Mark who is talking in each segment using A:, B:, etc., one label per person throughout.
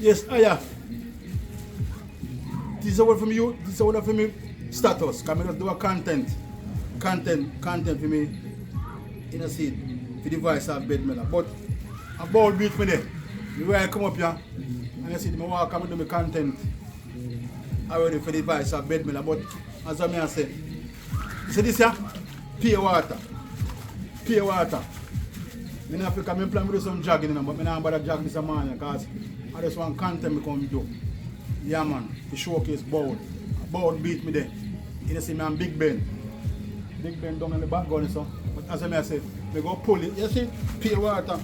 A: Yes, Iyah. This is one from you. This is one from me status. Come just do a content for me. You know, see, for the voice of bedman. But a ball beat me there. The way I come up here, and you see, I walk and do my content already for the voice of bedman. But as I say, you see this here? Pure water. Pure water. In Africa, I plan to do some jogging, but I don't bother jog this morning because I just want content to come do. Yeah, man, the showcase bowl. Bowl beat me there. You see, me and Big Ben. Big Ben down in the background, so. But as I say, we go pull it. You see, pure water.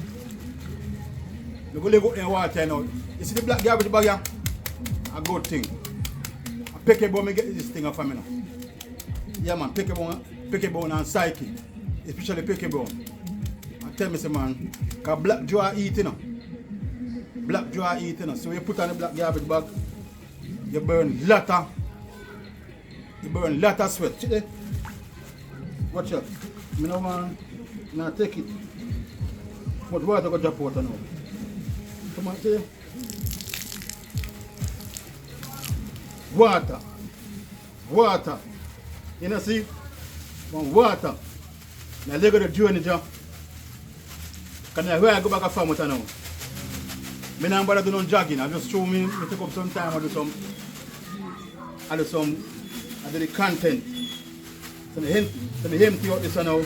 A: We go let go water now. You see the black garbage bag here? A good thing. A Pecky bone, me get this thing off of me now. Yeah, man, Pecky bone and psyche. Especially Pecky bone. Tell me, say, man, because black Joe eat, you know. Black Joe eat, you know. So you put on the black garbage bag, you burn lot of sweat. See there? Watch out. Me no man, now take it. But water go drop water now. Come on, see there? Water. You know, see? One water. Now look at the journey, Joe. Can I go back a farm with her now? I don't bother do no jogging. I just show me take up some time. I do the content. So I empty out this now.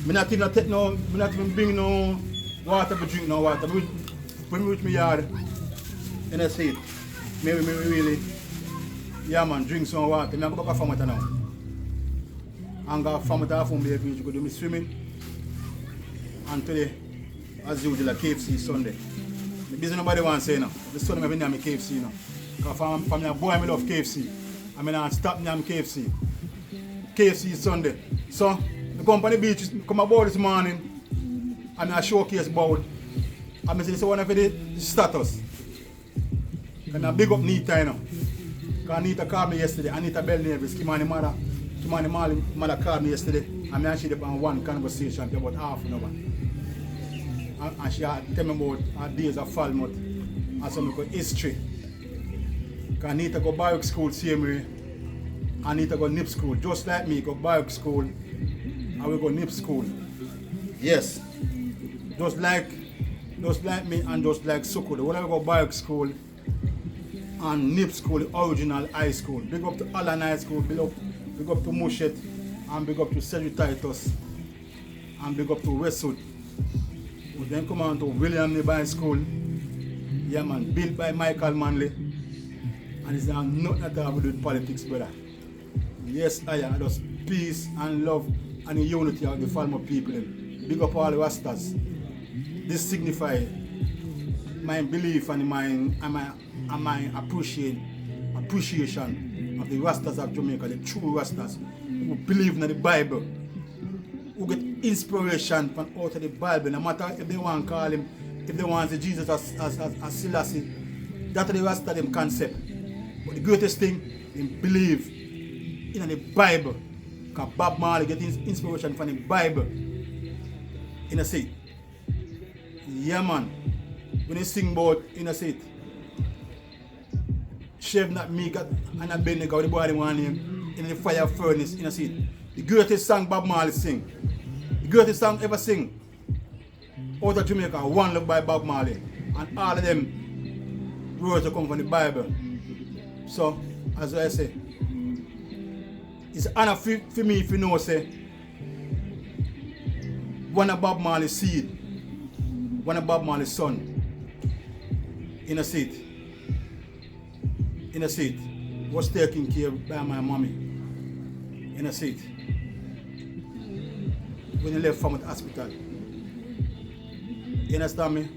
A: I not even bring no water to drink no water. When I reach my yard, and I say it, maybe really, yeah man, drink some water. I go back a farm with her now. I'm going to farm with her from the beach. Go do me swimming. And today, as usual, KFC Sunday. The business nobody wants to say now. The Sunday I've been near KFC now. Because from my boy, I love KFC. I mean, I stop near KFC. KFC Sunday. So, the company beach come aboard this morning. And I showcase board. I mean, this is one of the status. And I big up Nita, you know. Because Nita called me yesterday. Anita Bell Nevis, Kimani mother called me yesterday. I mean, she had one conversation for about half an hour. And she had tell me about her days of Falmouth and some history. Because Anita go Baruch school same way. Anita go NIP school. Just like me, go Baruch school. And we go NIP school. Yes. Just like me and just like Sukul. Whenever we go Baruch school and NIP school, the original high school. Big up to Allen High School, big up to Mushet, and big up to Cedric Titus, and big up to Westwood. We then come on to William Nearby School. Yeah man, built by Michael Manley. And it's not nothing at all to do with politics, brother. Yes, Iyah, just peace and love and the unity of the Falmouth people. Big up all the Rastas. This signifies my belief and my appreciation of the Rastas of Jamaica, the true Rastas who believe in the Bible, who get inspiration from out of the Bible, no matter if they want to call him, if they want to see Jesus as Selassie, that's the Rasta them concept. But the greatest thing, they believe in the Bible. Because Bob Marley get inspiration from the Bible. In a seat. Yeah man. When they sing about in a seat. Chef not me got and a Benny got the boy one name in the fire furnace in a seat. The greatest song Bob Marley sing. The greatest song ever sing out of Jamaica, One Love by Bob Marley. And all of them words come from the Bible. So, as I say, it's an honor for me if you know, say, one of Bob Marley's seed, one of Bob Marley's son, in a seat, was taken care of by my mommy, in a seat, when he left from the hospital. You understand me?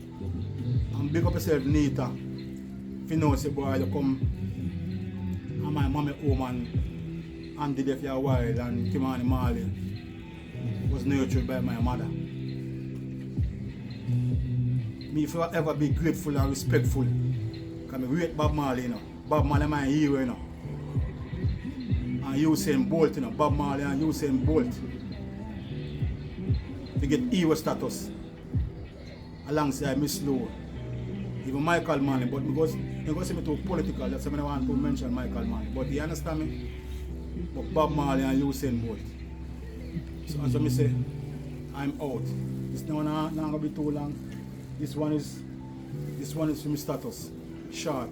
A: And big up yourself, Nita. If you know, say, boy, you come, and my mommy home and did it for a while, and Kimani Marley was nurtured by my mother. Me forever be grateful and respectful. Because I rate Bob Marley, you know. Bob Marley my hero, you know. And Usain Bolt, you know. Bob Marley and Usain Bolt. They get hero status alongside Miss Lowe. even Michael Manley, but because they go see me too political, that's why I want to mention Michael Manley. But you understand me? But Bob Marley and Usain Bolt. So as I say, I'm out. This not gonna be too long. This one is for my status. Short.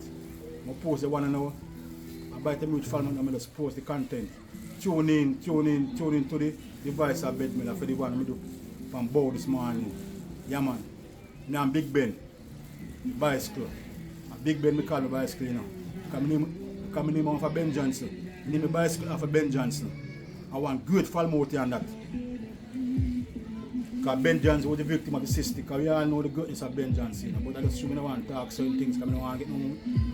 A: I post the one an hour. I buy them with follow me, I just post the content. Tune in to the device I bet me for the one I do from Bow this morning. Yeah man. Now I'm Big Ben. Bicycle. Big Ben me call me bicycle, you know. Come name off of Ben Johnson. Name me bicycle off of Ben Johnson. I want good Falmouth on that. Because Ben Johnson was the victim of the system. Because we all know the goodness of Ben Johnson. You know? But I just don't want to talk certain things because I don't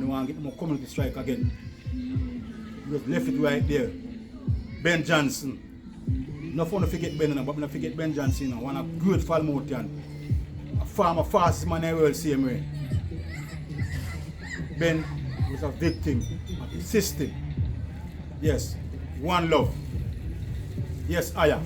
A: want to get no community strike again. Just left it right there. Ben Johnson. No fun to forget Ben, but I don't forget Ben Johnson. You know? One of good Falmouthian. A farmer, fastest man in the world, same way. Ben was a victim of the system. Yes. One love. Yes, Iyah.